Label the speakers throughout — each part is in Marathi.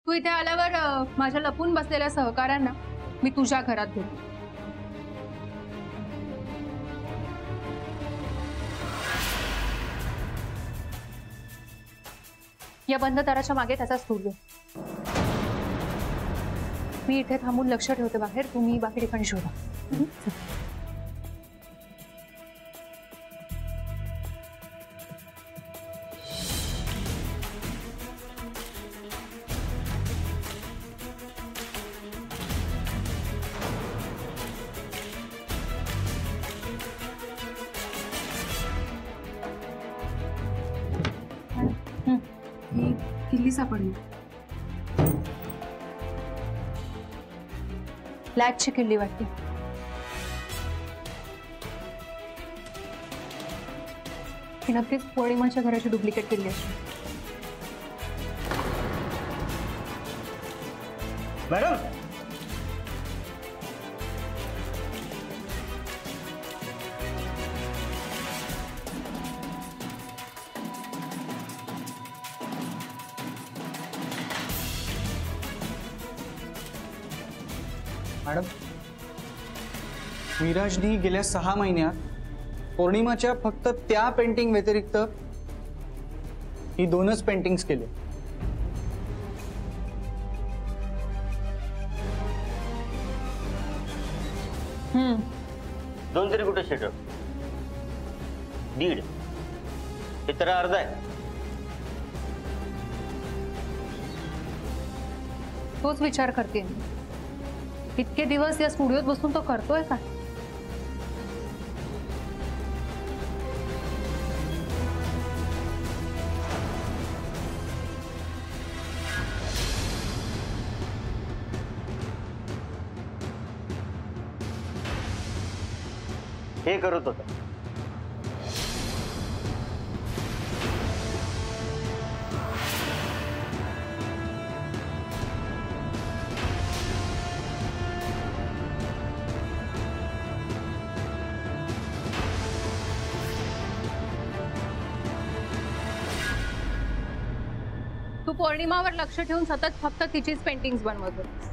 Speaker 1: तू इथे आल्यावर माझ्या लपून बसलेल्या सहकाऱ्यांना मी तुझ्या घरात घेतो. या बंद दाराच्या मागे त्याचा स्टुडिओ. मी इथे थांबून लक्ष ठेवते बाहेर, तुम्ही बाकी ठिकाणी शोधा. ही किल्ली सापडली. फ्लॅटची किल्ली वाटते. ही नक्कीच पौर्णिमाच्या घराची डुप्लिकेट किल्ली असेल.
Speaker 2: मॅडम, मॅडम, विराजनी गेल्या 6 महिन्यात पौर्णिमाच्या फक्त त्या पेंटिंग व्यतिरिक्त ही 2च पेंटिंग्स केले.
Speaker 3: दोन तरी कुठे शेटर? 1.5 हे तर अर्धा आहे.
Speaker 1: तोच विचार करते. इतके दिवस या स्टुडिओत बसून तो करतोय काय?
Speaker 3: हे करत होता.
Speaker 1: तू पौर्णिमावर लक्ष ठेवून सतत फक्त तिचीच पेंटिंग्स बनवत होतीस.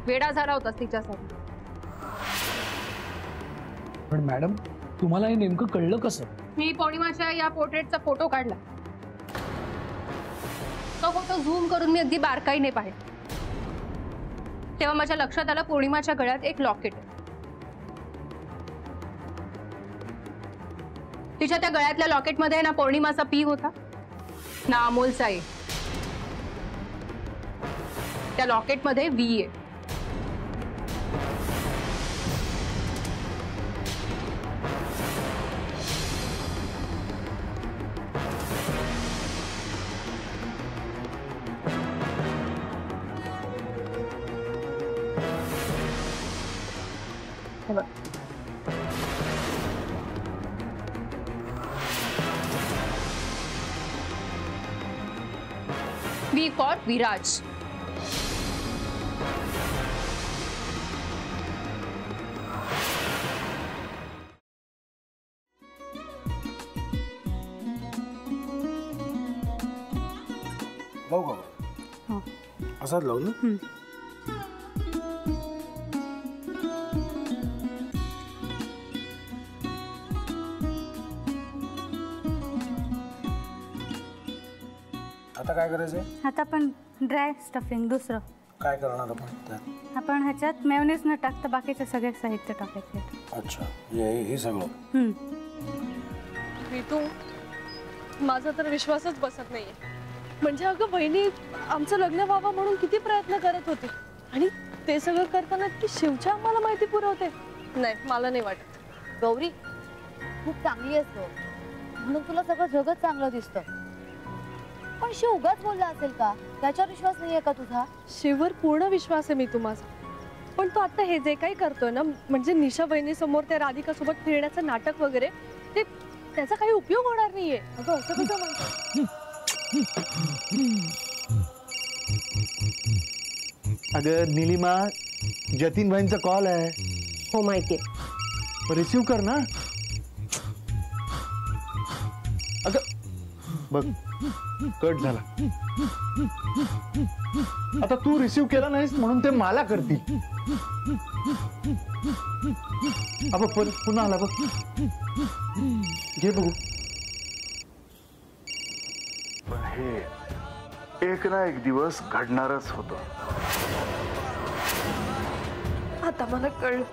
Speaker 1: वेडा झाला होतास तिच्यासाठी.
Speaker 4: पण मॅडम, तुम्हाला हे नेमकं कळलं कसं?
Speaker 1: मी पौर्णिमाच्या या पोर्ट्रेटचा फोटो काढला. तो फोटो झूम करून मी अगदी बारकाईने पाहिला. तेव्हा माझ्या लक्षात आलं पौर्णिमाच्या गळ्यात एक लॉकेट आहे. तिच्या त्या गळ्यातल्या लॉकेटमध्ये ना पौर्णिमाचा पी होता ना अमोलचा ए. त्या लॉकेटमध्ये व्ही आहे. V for Viraj.
Speaker 5: लावू का? असाच लावू ना? आता काय करायचंय?
Speaker 6: आता आपण ड्राय स्टफिंग दुसरं
Speaker 5: काय करणार आपण त्यात?
Speaker 6: आपण ह्याच्यात मेयोनीज न टाकता बाकीचे सगळे साहित्य टाकायचे.
Speaker 5: अच्छा, हे सगळं.
Speaker 7: ऋतू, माझा तर विश्वासच बसत नाहीये. म्हणजे अगं बहिणी आमचं लग्न व्हावं म्हणून किती प्रयत्न करत होती आणि ते सगळं करताना की शिवच्या आम्हाला माहिती पुरवते. नाही, मला नाही वाटत.
Speaker 8: गौरी खूप चांगली आहेस गं, म्हणून तुला सगळं जगत चांगलं दिसतं. पण शिव उगाच बोलला असेल का? त्याच्यावर विश्वास नाहीये का तुझा?
Speaker 7: शिववर पूर्ण विश्वास आहे मी माझा. पण तो आता हे जे काही करतोय ना, म्हणजे निशा बहिणी समोर त्या राधिका सोबत फिरण्याचं नाटक वगैरे, ते त्याचा काही उपयोग होणार नाहीये.
Speaker 8: अगं असं कसं म्हणतो?
Speaker 2: अगं नीलिमा, जतीन भाईंचा कॉल आहे.
Speaker 9: हो माहितीये.
Speaker 2: रिसीव कर ना. अगं बघ,
Speaker 10: कट झाला. आता तू रिसीव्ह केला नाहीस म्हणून ते मला करतील. अब पुन्हा आला बघ. घे बघू.
Speaker 11: पण हे एक ना एक दिवस घडणारच होतं.
Speaker 7: आता मला कळलं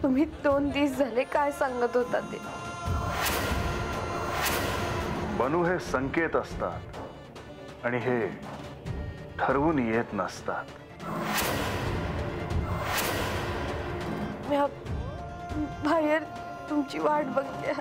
Speaker 7: तुम्ही 2 दिवस झाले काय सांगत होता ते.
Speaker 11: बनू हे संकेत असतात आणि हे ठरवून येत नसतात.
Speaker 7: मी बाहेर तुमची वाट बघते.